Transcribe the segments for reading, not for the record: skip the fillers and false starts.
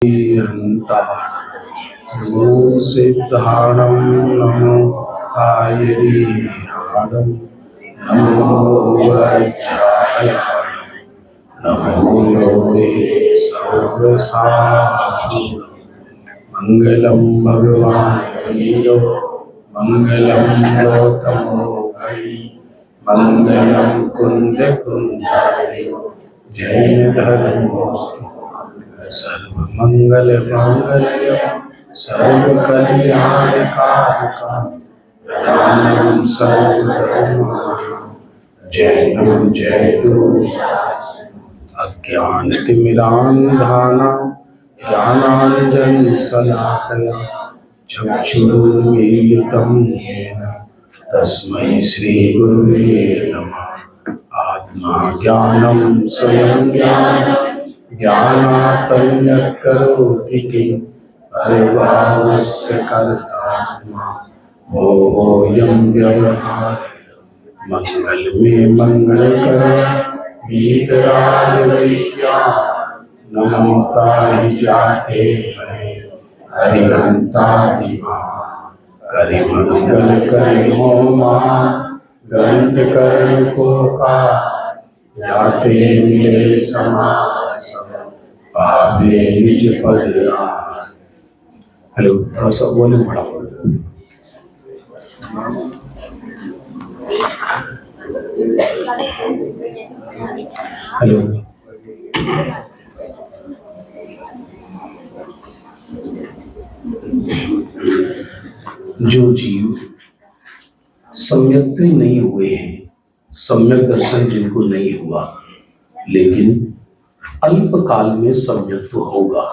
नमो सिद्धाणं नमो आयरिहाणं नमो वज्राय नमो लोहे सर्वसाधु मंगलम भगवान वीरो मंगलम गौतमो हरि मंगलम कुंद कुंदारियो जैन धर्मो सर्वमंगल मांगल्य सर्वकल्याणकारकं प्रधानं सर्वधर्माणां जैनं जयतु अज्ञानतिमिरान्धानां ज्ञानाञ्जनशलाकया चक्षुरुन्मीलितं येन तस्मै श्रीगुरुवे नमः। आत्मा ज्ञानं स्वयं ज्ञानं ज्ञानात् करोति किं परिभावस्य कर्तात्मा मोहोऽयं व्यवहार मंगल में मंगल कर वीतराग विज्ञान नमोता ही जाते हैं हरिहंता दिवा करि मंगल करि होमा ग्रंथ कर्म को का जाते निज समास पावे निज पद आस। हेलो, थोड़ा सा वॉल्यूम बढ़ाओ। हेलो, जो जीव सम्यक्त्री नहीं हुए हैं, सम्यक दर्शन जिनको नहीं हुआ, लेकिन अल्प काल में सम्यक तो होगा,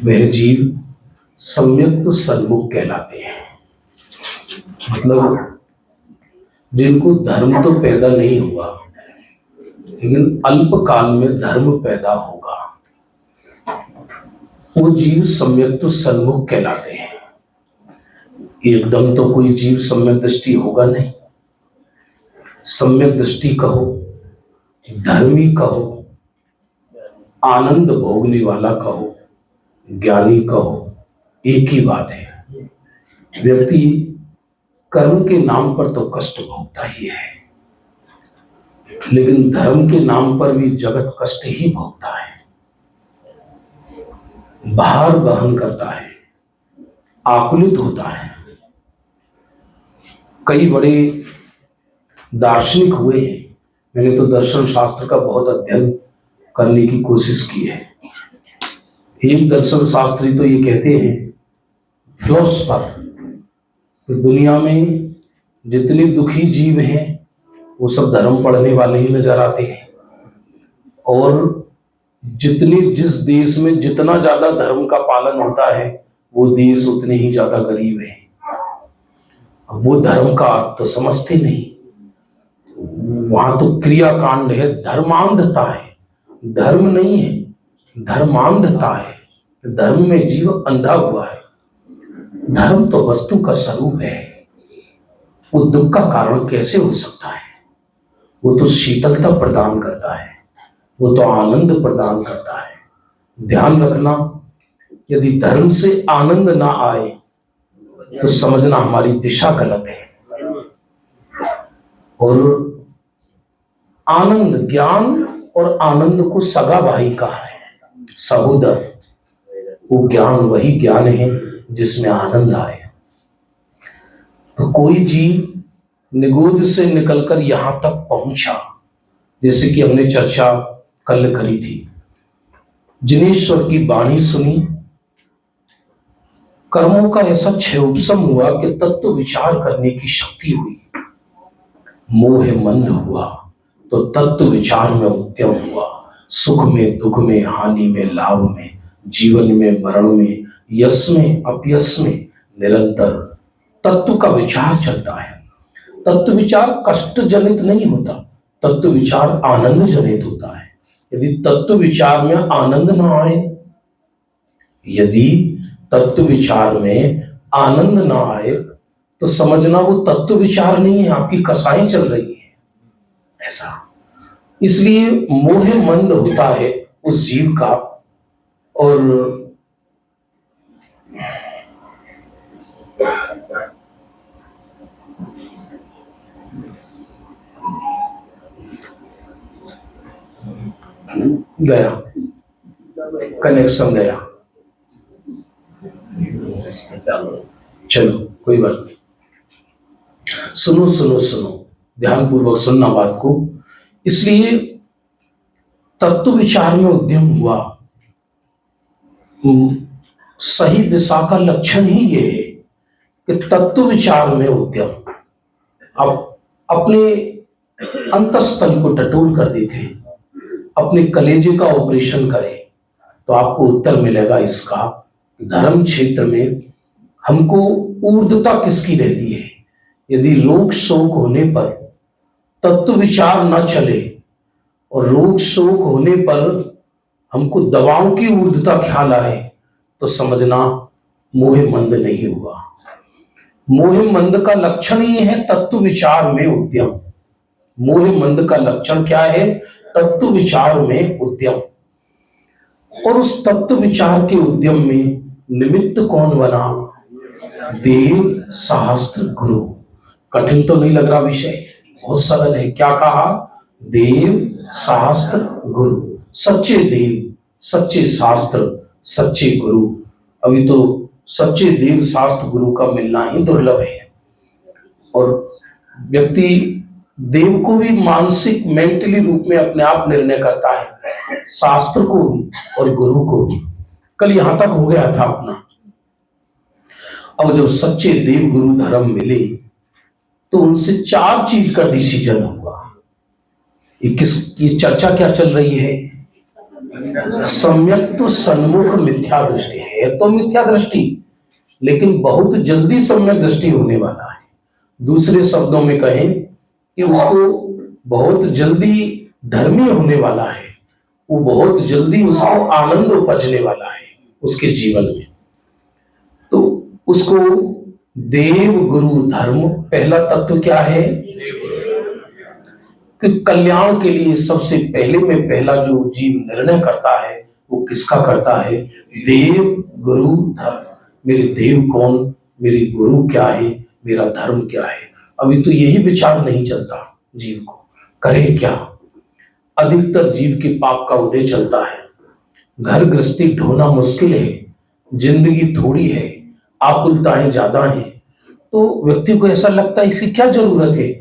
वह जीव सम्यक तो सन्मुख कहलाते हैं। मतलब जिनको धर्म तो पैदा नहीं हुआ, लेकिन अल्प काल में धर्म पैदा होगा, वो जीव सम्यक तो सन्मुख कहलाते हैं। एकदम तो कोई जीव सम्यक दृष्टि होगा नहीं। सम्यक दृष्टि कहो, धर्मी कहो, आनंद भोगने वाला कहो, ज्ञानी कहो, एक ही बात है। व्यक्ति कर्म के नाम पर तो कष्ट भोगता ही है, लेकिन धर्म के नाम पर भी जगत कष्ट ही भोगता है, भार वहन करता है, आकुलित होता है। कई बड़े दार्शनिक हुए हैं। मैंने तो दर्शन शास्त्र का बहुत अध्ययन करने की कोशिश की है। एक दर्शन शास्त्री तो ये कहते हैं, फिलोसफर, कि दुनिया में जितने दुखी जीव हैं वो सब धर्म पढ़ने वाले ही नजर आते हैं, और जिस देश में जितना ज्यादा धर्म का पालन होता है वो देश उतने ही ज्यादा गरीब है। वो धर्म का अर्थ तो समझते नहीं। वहां तो क्रियाकांड है, धर्मांधता है, धर्म नहीं है, धर्मांधता है। धर्म में जीव अंधा हुआ है। धर्म तो वस्तु का स्वरूप है। वो दुख का कारण कैसे हो सकता है? वो तो शीतलता प्रदान करता है, वो तो आनंद प्रदान करता है। ध्यान रखना, यदि धर्म से आनंद ना आए तो समझना हमारी दिशा गलत है। और आनंद, ज्ञान और आनंद को सगा भाई कहा है, सहोदर। वो ज्ञान वही ज्ञान है जिसमें आनंद आए। तो कोई जीव निगोद से निकलकर यहां तक पहुंचा, जैसे कि हमने चर्चा कल करी थी, जिनेश्वर की वाणी सुनी, कर्मों का ऐसा क्षयोपशम हुआ कि तत्व विचार करने की शक्ति हुई, मोह मंद हुआ तो तत्व विचार में उद्यम हुआ। सुख में, दुख में, हानि में, लाभ में, जीवन में, मरण में, यश में, अपयश में निरंतर तत्व का विचार चलता है। तत्व विचार कष्ट जनित नहीं होता, तत्व विचार आनंद जनित होता है। यदि तत्व विचार में आनंद ना आए, यदि तत्व विचार में आनंद ना आए, तो समझना वो तत्व विचार नहीं है, आपकी कसाई चल रही है। ऐसा इसलिए मोह मंद होता है उस जीव का और गया, कनेक्शन गया, चलो कोई बात नहीं। सुनो सुनो सुनो, ध्यानपूर्वक सुनना बात को। इसलिए तत्व विचार में उद्यम हुआ, सही दिशा का लक्षण ही ये है कि तत्व विचार में उद्यम। अब अपने अंतःस्थल को टटोल कर देखें, अपने कलेजे का ऑपरेशन करें, तो आपको उत्तर मिलेगा इसका। धर्म क्षेत्र में हमको ऊर्ध्वता किसकी रहती है? यदि रोग शोक होने पर तत्व विचार न चले और रोग शोक होने पर हमको दवाओं की ऊर्ध्वता ख्याल आए, तो समझना मोह मंद नहीं हुआ। मोह मंद का लक्षण ही है तत्व विचार में उद्यम। मोह मंद का लक्षण क्या है? तत्व विचार में उद्यम। और उस तत्व विचार के उद्यम में निमित्त कौन बना? देव शास्त्र गुरु। कठिन तो नहीं लग रहा विषय? बहुत सरल है। क्या कहा? देव शास्त्र गुरु। सच्चे देव, सच्चे शास्त्र, सच्चे गुरु। अभी तो सच्चे देव शास्त्र गुरु का मिलना ही दुर्लभ है। और व्यक्ति देव को भी मानसिक मेंटली रूप में अपने आप निर्णय करता है, शास्त्र को भी और गुरु को भी। कल यहां तक हो गया था अपना। अब जब सच्चे देव गुरु धर्म मिले तो उनसे 4 चीज का डिसीजन हुआ। ये चर्चा क्या चल रही है? सम्यक तो सन्मुख मिथ्या दृष्टि है, तो मिथ्या दृष्टि, लेकिन बहुत जल्दी सम्यक दृष्टि होने वाला है। दूसरे शब्दों में कहें कि उसको बहुत जल्दी धर्मी होने वाला है, वो बहुत जल्दी उसको आनंद उपजने वाला है उसके जीवन में। तो उसको देव गुरु धर्म, पहला तत्व क्या है? कि कल्याण के लिए सबसे पहले में पहला जो जीव निर्णय करता है वो किसका करता है? देव गुरु धर्म। मेरे देव कौन, मेरे गुरु क्या है, मेरा धर्म क्या है? अभी तो यही विचार नहीं चलता जीव को, करे क्या? अधिकतर जीव के पाप का उदय चलता है। घर गृहस्थी ढोना मुश्किल है, जिंदगी थोड़ी है, आकुलताएं ज्यादा हैं, तो व्यक्ति को ऐसा लगता है इसकी क्या जरूरत है।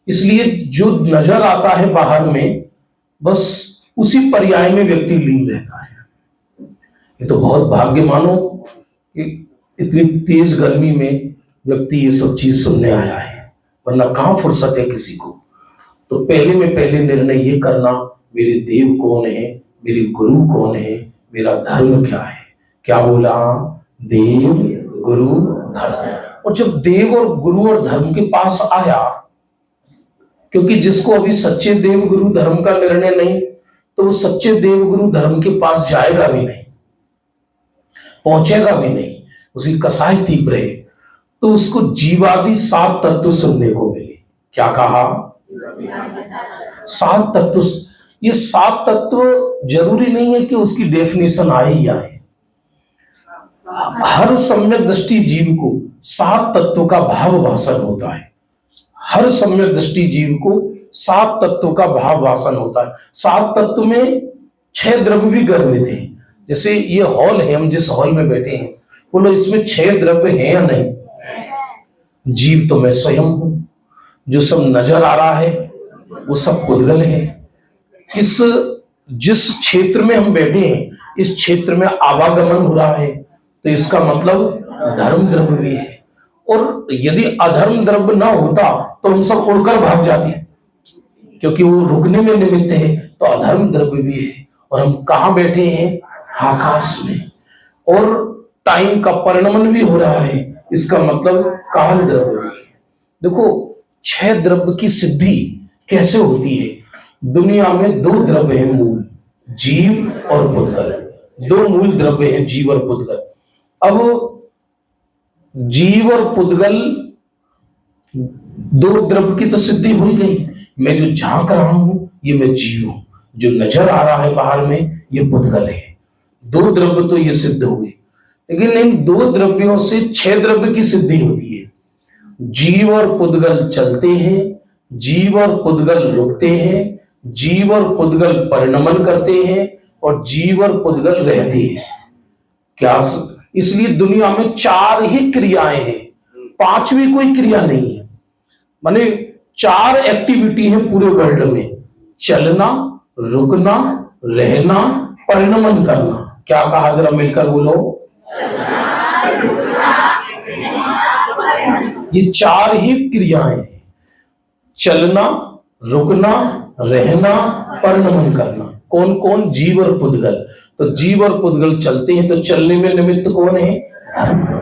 इसलिए जो नजर आता है बाहर में, बस उसी पर्याय में व्यक्ति लीन रहता है। ये तो बहुत भाग्य मानो कि इतनी तेज गर्मी में व्यक्ति ये सब चीज सुनने आया है, वरना कहां फुर्सत है किसी को। तो पहले में पहले निर्णय ये करना, मेरे देव कौन है, मेरे गुरु कौन है, मेरा धर्म क्या है। क्या बोला? देव गुरु धर्म। और जब देव और गुरु और धर्म के पास आया, क्योंकि जिसको अभी सच्चे देव गुरु धर्म का निर्णय नहीं, तो वो सच्चे देव गुरु धर्म के पास जाएगा भी नहीं, पहुंचेगा भी नहीं, उसकी कसाई तीव्र है। तो उसको जीवादि 7 तत्व सुनने को मिले। क्या कहा? 7 तत्व। ये 7 तत्व जरूरी नहीं है कि उसकी डेफिनेशन आए ही आए। हर सम्यक दृष्टि जीव को 7 तत्वों का भाव भाषण होता है। हर सम्यक दृष्टि जीव को 7 तत्वों का भाव भाषण होता है। 7 तत्व में 6 द्रव्य भी गर्भित हैं। जैसे ये हॉल है, हम जिस हॉल में बैठे हैं, बोलो इसमें 6 द्रव्य हैं या नहीं? जीव तो मैं स्वयं हूं। जो सब नजर आ रहा है वो सब पुद्गल है। इस जिस क्षेत्र में हम बैठे हैं, इस क्षेत्र में आवागमन हो रहा है, तो इसका मतलब धर्म द्रव्य भी है। और यदि अधर्म द्रव्य ना होता तो हम सब उड़कर भाग जाते, क्योंकि वो रुकने में निमित्त है, तो अधर्म द्रव्य भी है। और हम कहाँ बैठे हैं? आकाश में। और टाइम का परिणमन भी हो रहा है, इसका मतलब काल द्रव्य भी है। देखो 6 द्रव्य की सिद्धि कैसे होती है? दुनिया में 2 द्रव्य हैं मूल, जीव और पुद्गल। 2 मूल द्रव्य हैं, जीव और पुद्गल। अब जीव और पुद्गल 2 द्रव्य की तो सिद्धि हो गई। मैं जो झांक रहा हूं ये मैं जीव हूं, जो नजर आ रहा है बाहर में ये पुद्गल है। दो द्रव्य तो ये सिद्ध हुए, लेकिन इन दो द्रव्यों से 6 द्रव्य की सिद्धि होती है। जीव और पुद्गल चलते हैं, जीव और पुद्गल रुकते हैं, जीव और पुद्गल परिणमन करते हैं, और जीव और पुद्गल रहते हैं। क्या इसलिए दुनिया में 4 ही क्रियाएं हैं, 5वीं कोई क्रिया नहीं है। माने 4 एक्टिविटी है पूरे वर्ल्ड में, चलना, रुकना, रहना, परिणमन करना। क्या कहा, जरा मिलकर बोलो। ये 4 ही क्रियाएं हैं, चलना, रुकना, रहना, परिणमन करना। कौन कौन? जीव और पुद्गल। तो जीव और पुद्गल चलते हैं तो चलने में निमित्त कौन है? धर्म।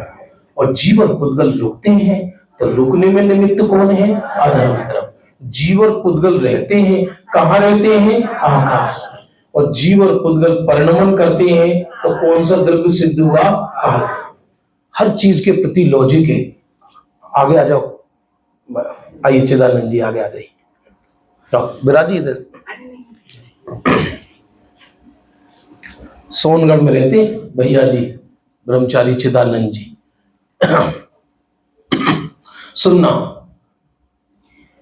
और जीव और पुद्गल रुकते हैं तो रुकने में निमित्त कौन है? अधर्म द्रव्य। जीव और पुद्गल रहते हैं, कहाँ रहते हैं? आकाश में। और जीव और पुद्गल परिणमन करते हैं तो कौन सा द्रव्य सिद्ध हुआ? हर चीज के प्रति लॉजिक है। आगे आ जाओ, आइए चिदानंद जी आगे आ जाइए। विराजी इधर। सोनगढ़ में रहते भैया जी, ब्रह्मचारी चिदानंद जी। सुनना,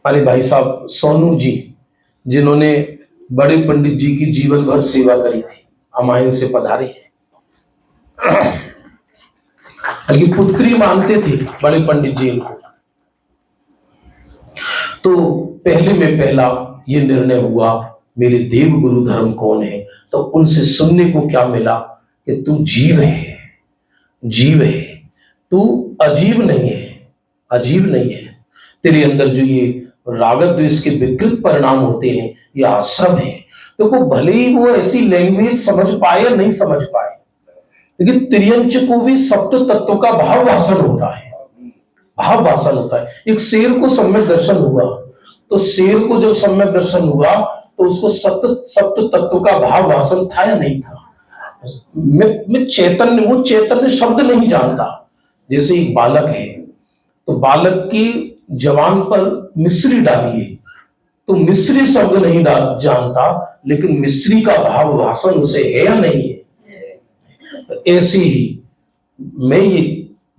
अरे भाई साहब सोनू जी, जिन्होंने बड़े पंडित जी की जीवन भर सेवा करी थी, हमारे से पधारे हैं। लेकिन पुत्री मानते थे बड़े पंडित जी इनको। तो पहले में पहला ये निर्णय हुआ, मेरे देव गुरु धर्म कौन है? तो उनसे सुनने को क्या मिला कि तू जीव है, जीव है, तू अजीब नहीं है, अजीब नहीं है। तेरे अंदर जो ये राग द्वेष के विकृत परिणाम होते हैं, ये आश्रम है। देखो, भले ही वो ऐसी लैंग्वेज समझ पाए या नहीं समझ पाए, लेकिन त्रियंच को भी सप्त तत्व का भाव भाषण होता है, भाव भाषण होता है। एक शेर को सम्यक दर्शन हुआ, तो शेर को जब सम्यक दर्शन हुआ तो उसको सप्त तत्व का भाव भाषण था या नहीं था? मैं चैतन्य, वो चैतन्य शब्द नहीं जानता। जैसे एक बालक है, तो बालक की जवान पर मिश्री डालिए, तो मिश्री शब्द नहीं जानता, लेकिन मिश्री का भाव भाषण उसे है या नहीं है? ऐसे ही मैं ये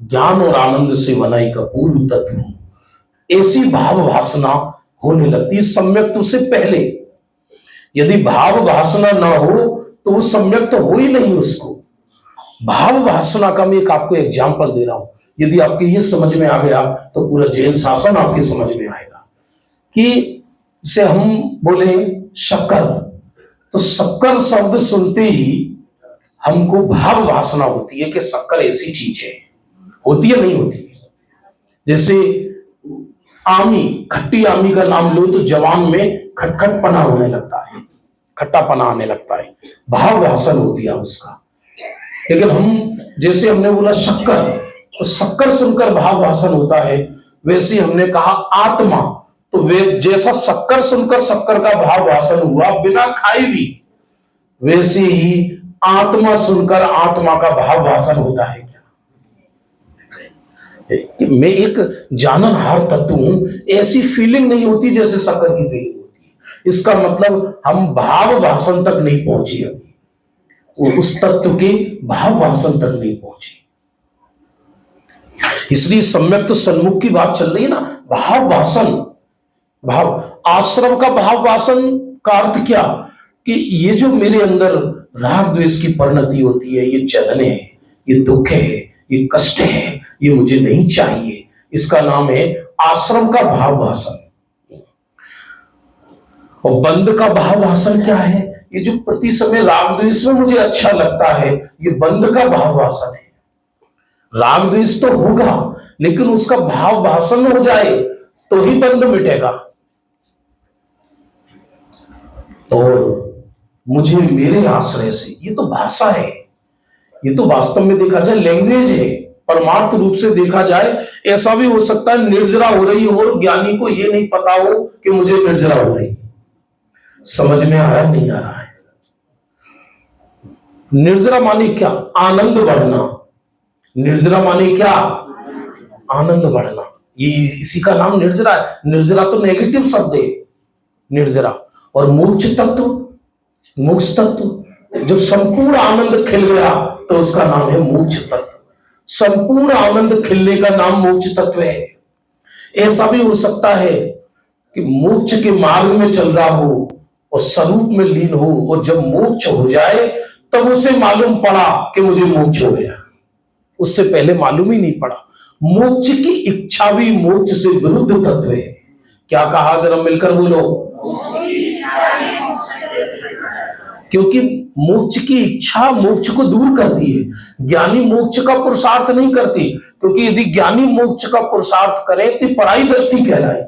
ज्ञान और आनंद से बनाई का पूर्ण तत्व हूं। ऐसी भाव भाषणा होने लगती है सम्यक्त से पहले। यदि भाव भाषणा ना हो तो वो सम्यक्त तो हो ही नहीं उसको। भाव भाषणा का मैं एक आपको एग्जाम्पल दे रहा हूं, यदि आपके ये समझ में आ गया तो पूरा जैन शासन आपके समझ में आएगा। कि से हम बोले शक्कर, तो शक्कर शब्द सुनते ही हमको भाव भाषणा होती है कि शक्कर ऐसी चीज है। होती है नहीं होती? जैसे आमी, खट्टी आमी का नाम लो तो जवान में खटखटपना होने लगता है, खट्टापना आने लगता है, भाव भाषण होती है उसका। लेकिन हम जैसे हमने बोला शक्कर, तो शक्कर सुनकर भाव भाषण होता है। वैसे हमने कहा आत्मा, तो वे जैसा शक्कर सुनकर शक्कर का भाव भाषण हुआ बिना खाए भी, वैसे ही आत्मा सुनकर आत्मा का भाव भाषण होता है। कि मैं एक जाननहार तत्व हूं, ऐसी फीलिंग नहीं होती जैसे शक्कर की फीलिंग होती है। इसका मतलब हम भाव भाषण तक नहीं पहुंचे, अभी वो उस तत्व के भाव भाषण तक नहीं पहुंचे। इसलिए सम्यक तो सन्मुख की बात चल रही है ना, भाव भाषण। भाव आश्रम का भाव भाषण का अर्थ क्या? कि ये जो मेरे अंदर राग द्वेष की परिणति होती है, ये चलने है, ये दुख है, ये कष्ट है, ये मुझे नहीं चाहिए, इसका नाम है आश्रम का भाव भाषण। और बंद का भाव भाषण क्या है? ये जो प्रति समय राग द्वेष में मुझे अच्छा लगता है, ये बंद का भाव भाषण है। राग द्वेष तो होगा, लेकिन उसका भाव भाषण हो जाए तो ही बंद मिटेगा। और मुझे मेरे आश्रय से, ये तो भाषा है, ये तो वास्तव में देखा जाए लैंग्वेज है। परमार्थ रूप से देखा जाए ऐसा भी हो सकता है निर्जरा हो रही हो और ज्ञानी को ये नहीं पता हो कि मुझे निर्जरा हो रही। समझ में आ रहा है? नहीं आ रहा है? निर्जरा माने क्या? आनंद बढ़ना। निर्जरा माने क्या? आनंद बढ़ना। ये इसी का नाम निर्जरा है। निर्जरा तो नेगेटिव शब्द है, निर्जरा। और मोक्ष तत्व, मोक्ष तत्व जब संपूर्ण आनंद खिल गया तो उसका नाम है मोक्ष तत्व। संपूर्ण आनंद खिलने का नाम मोक्ष तत्व है। ऐसा भी हो सकता है कि मोक्ष के मार्ग में चल रहा हो और स्वरूप में लीन हो, और जब मोक्ष हो जाए तब उसे मालूम पड़ा कि मुझे मोक्ष हो गया, उससे पहले मालूम ही नहीं पड़ा। मोक्ष की इच्छा भी मोक्ष से विरुद्ध तत्व है। क्या कहा, जरा मिलकर बोलो। क्योंकि मोक्ष की इच्छा मोक्ष को दूर करती है, ज्ञानी मोक्ष का पुरुषार्थ नहीं करती। क्योंकि यदि ज्ञानी मोक्ष का पुरुषार्थ करे तो पराई दृष्टि कहलाए।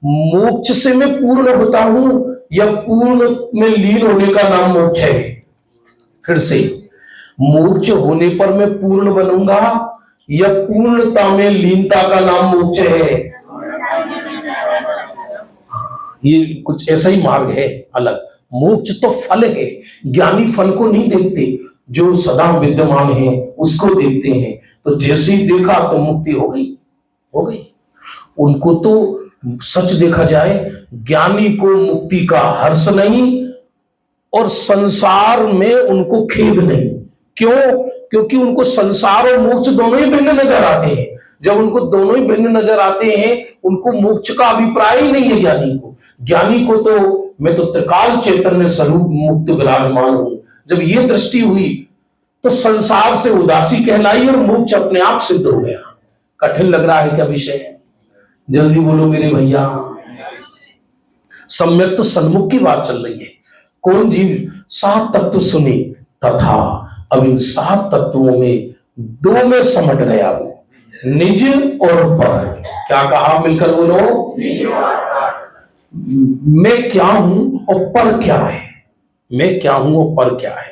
मोक्ष से मैं पूर्ण होता हूं या पूर्ण में लीन होने का नाम मोक्ष है। फिर से, मोक्ष होने पर मैं पूर्ण बनूंगा या पूर्णता में लीनता का नाम मोक्ष है। ये कुछ ऐसा ही मार्ग है अलग। मोक्ष तो फल है, ज्ञानी फल को नहीं देखते, जो सदा विद्यमान है उसको देखते हैं। तो जैसे ही देखा तो मुक्ति हो गई, हो गई। उनको तो सच देखा जाए, ज्ञानी को मुक्ति का हर्ष नहीं और संसार में उनको खेद नहीं। क्यों? क्योंकि उनको संसार और मोक्ष दोनों ही भिन्न नजर आते हैं। जब उनको दोनों ही भिन्न नजर आते हैं, उनको मोक्ष का अभिप्राय ही नहीं है ज्ञानी को। ज्ञानी को तो मैं तो त्रिकाल चैतन्य स्वरूप मुक्त विराजमान हूं। जब ये दृष्टि हुई तो संसार से उदासी कहलाई और मोक्ष अपने आप सिद्ध हो गया। कठिन लग रहा है क्या विषय? जल्दी बोलो मेरे भैया। सम्यक तो सन्मुख की बात चल रही है। कौन जीव 7 तत्व सुने तथा अब इन 7 तत्वों में 2 में समझ गया, वो निज और पर। क्या कहा, मिलकर बोलो। मैं क्या हूं और पर क्या है। मैं क्या हूं और पर क्या है।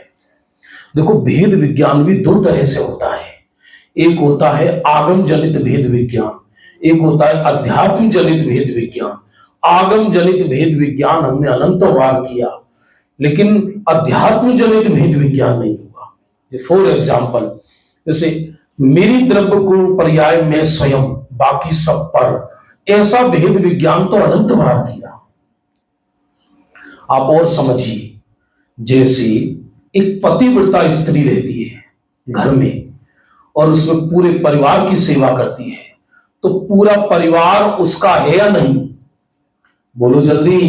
देखो, भेद विज्ञान भी 2 तरह से होता है। एक होता है आगम जनित भेद विज्ञान, एक होता है अध्यात्म जनित भेद विज्ञान। आगम जनित भेद विज्ञान हमने अनंत बार किया, लेकिन अध्यात्म जनित भेद विज्ञान नहीं हुआ। फॉर एग्जाम्पल, जैसे मेरी द्रव्य गुण पर्याय में स्वयं, बाकी सब पर, ऐसा भेद विज्ञान तो अनंत बार किया। आप और समझिए, जैसे एक पतिव्रता स्त्री रहती है घर में और उसमें पूरे परिवार की सेवा करती है, तो पूरा परिवार उसका है या नहीं? बोलो जल्दी।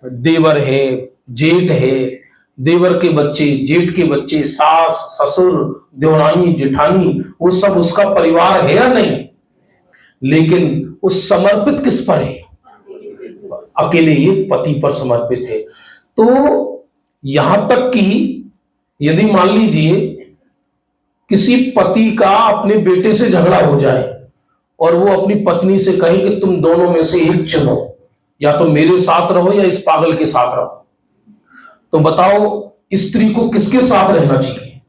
देवर है, जेठ है, देवर के बच्चे, जेठ के बच्चे, सास ससुर, देवरानी जेठानी, वो सब उसका परिवार है या नहीं? लेकिन उस समर्पित किस पर है? अकेले एक पति पर समर्पित है। तो यहां तक कि यदि मान लीजिए किसी पति का अपने बेटे से झगड़ा हो जाए और वो अपनी पत्नी से कहे कि तुम दोनों में से एक चुनो, या तो मेरे साथ रहो या इस पागल के साथ रहो, तो बताओ स्त्री को किसके साथ रहना चाहिए?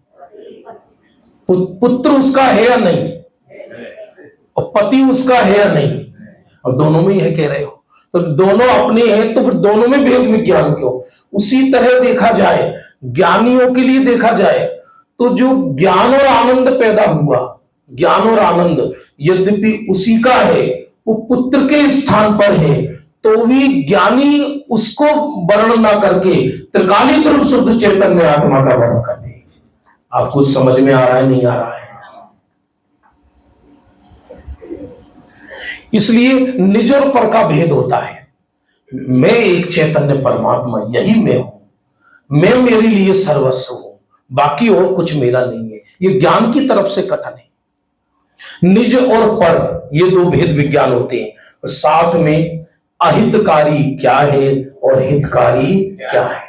पुत्र उसका है या नहीं, और पति उसका है या नहीं? और दोनों में ही है कह रहे हो, तो दोनों अपने हैं, तो फिर दोनों में भेद विज्ञान क्यों? उसी तरह देखा जाए, ज्ञानियों के लिए देखा जाए, तो जो ज्ञान और आनंद पैदा हुआ, ज्ञान और आनंद यद्यपि उसी का है, वो पुत्र के स्थान पर है, तो भी ज्ञानी उसको वर्णन ना करके त्रिकालिक रूप शुद्ध चैतन्य आत्मा का वर्णन करते हैं। आपको समझ में आ रहा है, नहीं आ रहा है? इसलिए निज और पर का भेद होता है। मैं एक चैतन्य परमात्मा, यही मैं हूं, मैं मेरे लिए सर्वस्व हूं, बाकी और कुछ मेरा नहीं है। ये ज्ञान की तरफ से कथन है। निज और पर, ये 2 भेद विज्ञान होते हैं। और साथ में अहितकारी क्या है और हितकारी क्या है।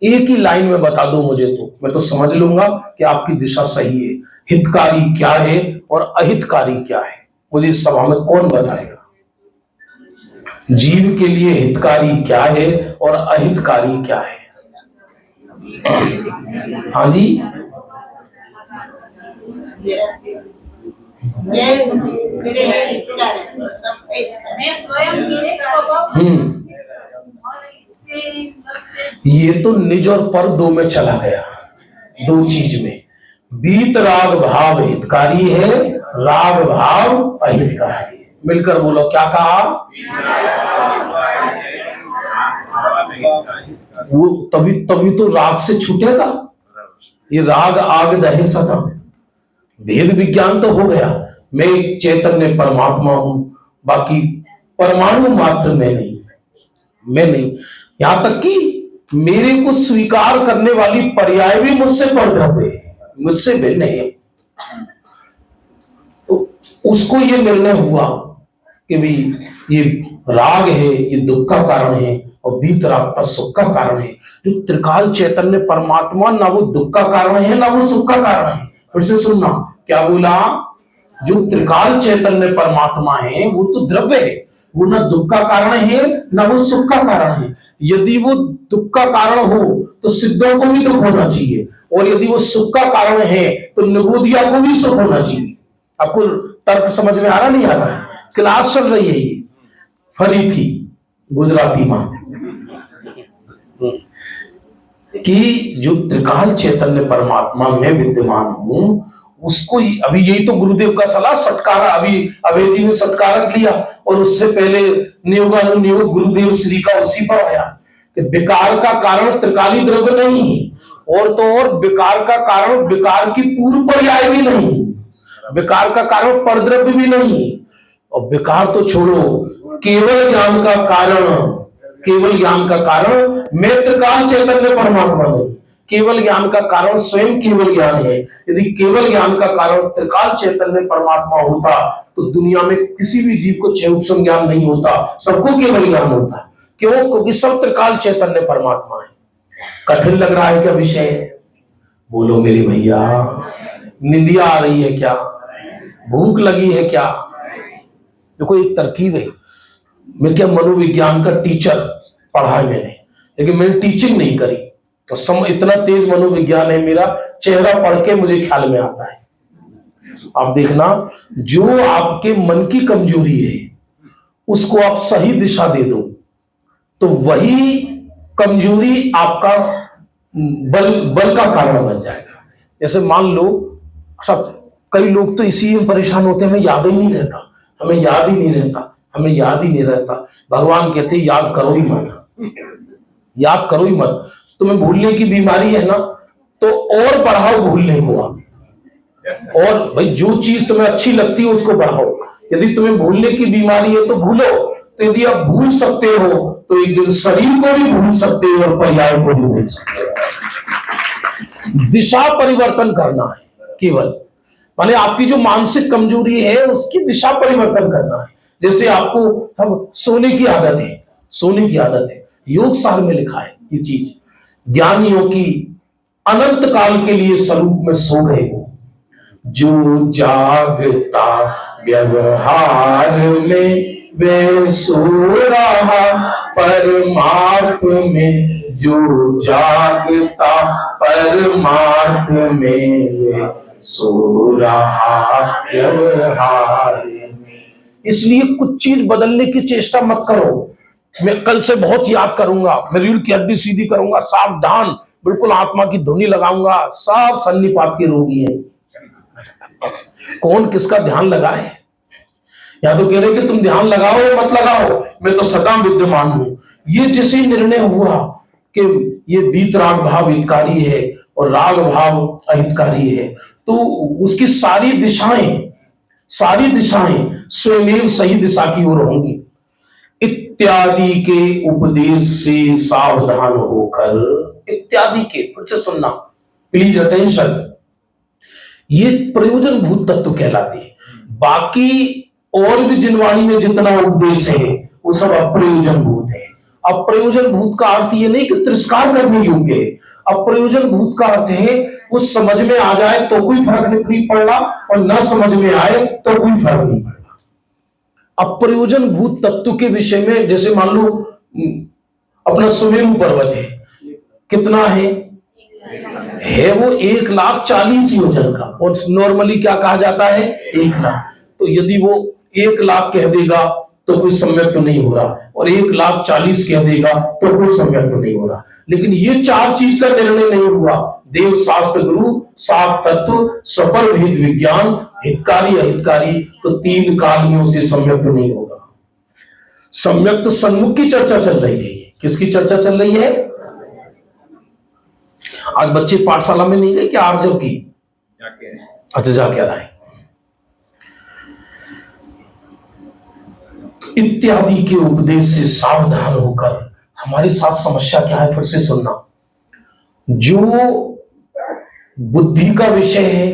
एक ही लाइन में बता दो मुझे, तो मैं तो समझ लूंगा कि आपकी दिशा सही है। हितकारी क्या है और अहितकारी क्या है, मुझे इस सभा में कौन बताएगा? जीव के लिए हितकारी क्या है और अहितकारी क्या है? हाँ जी, ये तो निज और पर 2 में चला गया, 2 चीज में। बीत राग भाव हितकारी है, राग भाव अहितकारी। मिलकर बोलो, क्या कहा? वो तभी तभी तो राग से छूटेगा। ये राग आग दहे सदा, भेद विज्ञान तो हो गया, मैं एक चैतन्य परमात्मा हूं, बाकी परमाणु मात्र में नहीं, मैं नहीं। यहां तक कि मेरे को स्वीकार करने वाली पर्याय भी मुझसे परद्रव्य है, मुझसे भिन्न है। तो उसको ये निर्णय हुआ कि भी ये राग है, ये दुख का कारण है, और वीतरागता सुख का कारण है। जो त्रिकाल चैतन्य परमात्मा ना वो दुख का कारण है ना वो सुख का कारण है। फिर से सुनना, क्या बोला? जो त्रिकाल चैतन्य परमात्मा है वो तो द्रव्य है, वो ना दुख का कारण है ना वो सुख का कारण है। यदि वो दुख का कारण हो तो सिद्धों को भी दुख होना चाहिए, और यदि वो सुख का कारण है तो निगोदिया को भी सुख होना चाहिए। आपको तर्क समझ में आ रहा नहीं आ रहा है? क्लास चल रही है ये, फरी थी गुजराती मां कि जो त्रिकाल चैतन्य परमात्मा में विद्यमान हूं उसको अभी यही तो गुरुदेव का सलाह सत्कारा, अभी अवेदी ने सत्कारक लिया, और उससे पहले नियोगानुनियोग गुरुदेव श्री का उसी पर आया कि विकार का कारण त्रिकाली द्रव्य नहीं, और तो और विकार का कारण विकार की पूर्व पर्याय भी नहीं, विकार का कारण परद्रव्य भी नहीं, और विकार तो छोड़ो, केवल ज्ञान का कारण, केवल ज्ञान का कारण मैं त्रिकाल चैतन्य परमात्मा नहीं, केवल ज्ञान का कारण स्वयं केवल ज्ञान है। यदि केवल ज्ञान का कारण त्रिकाल चैतन्य परमात्मा होता तो दुनिया में किसी भी जीव को क्षय ज्ञान नहीं होता, सबको केवल ज्ञान होता। क्यों? क्योंकि सब त्रिकाल चैतन्य परमात्मा है। कठिन लग रहा है क्या विषय? बोलो मेरी भैया, निंदिया आ रही है क्या? भूख लगी है क्या? देखो एक तरकीब है, मैं क्या मनोविज्ञान का टीचर पढ़ा है मैंने, लेकिन मैंने टीचिंग नहीं करी, तो इतना तेज मनोविज्ञान है मेरा, चेहरा पढ़ के मुझे ख्याल में आता है। आप देखना, जो आपके मन की कमजोरी है उसको आप सही दिशा दे दो तो वही कमजोरी आपका बल का कारण बन जाएगा। जैसे मान लो, सब कई लोग तो इसी में परेशान होते हैं, हमें याद ही नहीं रहता, हमें याद ही नहीं रहता, हमें याद ही नहीं रहता। भगवान कहते हैं याद करो ही मत, याद करो ही मत। तुम्हें भूलने की बीमारी है ना, तो और बढ़ाओ भूलने को आप, और भाई जो चीज तुम्हें अच्छी लगती है उसको बढ़ाओ। यदि तुम्हें भूलने की बीमारी है तो भूलो, तो यदि आप भूल सकते हो तो एक दिन शरीर को भी भूल सकते हो और पर्याय को भी भूल सकते हो। दिशा परिवर्तन करना है केवल, माने आपकी जो मानसिक कमजोरी है उसकी दिशा परिवर्तन करना है। जैसे आपको अब सोने की आदत है, सोने की आदत है, योग सार में लिखा है ये चीज, ज्ञानियों की अनंत काल के लिए स्वरूप में सो गए हो, जो जागता व्यवहार में वे सो रहा परमार्थ में, जो जागता परमार्थ में वे सो रहा व्यवहार में। इसलिए कुछ चीज बदलने की चेष्टा मत करो। मैं कल से बहुत याद करूंगा, मैं रीढ़ की हड्डी सीधी करूंगा, सावधान, बिल्कुल आत्मा की धुनी लगाऊंगा, सब सन्निपात के रोगी हैं। कौन किसका ध्यान लगाए? या तो कह रहे कि तुम ध्यान लगाओ या मत लगाओ, मैं तो सदा विद्यमान हूं। ये जैसे निर्णय हुआ कि ये वीतराग भाव हितकारी है और राग भाव अहितकारी है, तो उसकी सारी दिशाएं स्वयं सही दिशा की ओर होंगी। इत्यादि के उपदेश से सावधान होकर, इत्यादि के, फिर से सुनना प्लीज अटेंशन, ये प्रयोजन भूत तत्व कहलाते हैं। बाकी और भी जिनवाणी में जितना उपदेश है वो सब अप्रयोजन भूत है। अप्रयोजन भूत का अर्थ ये नहीं कि तिरस्कार करने योग्य है, अप्रयोजन भूत का अर्थ है वो समझ में आ जाए तो कोई फर्क नहीं पड़ना, और न समझ में आए तो कोई फर्क नहीं पड़ना। अप्रयोजन भूत तत्व के विषय में, जैसे मान लो अपना सुमेरु पर्वत है, कितना है वो 1,40,000 योजन का, और नॉर्मली क्या कहा जाता है 1 लाख। तो यदि वो 1 लाख कह देगा तो कोई सम्यक तो नहीं हो रहा, और 1,40,000 कह देगा तो कोई सम्यक तो नहीं हो रहा। लेकिन ये 4 चीज का निर्णय नहीं हुआ, देव शास्त्र गुरु सात तत्व सफल भेद विज्ञान हितकारी अहितकारी, तो 3 काल में उसे सम्यक तो नहीं होगा। सम्यक तो सन्मुख की चर्चा चल रही है, किसकी चर्चा चल रही है? आज बच्चे पाठशाला में नहीं गए क्या? आर्जव की अच्छा जाके आए। इत्यादि के उपदेश से सावधान होकर, हमारे साथ समस्या क्या है? फिर से सुनना, जो बुद्धि का विषय है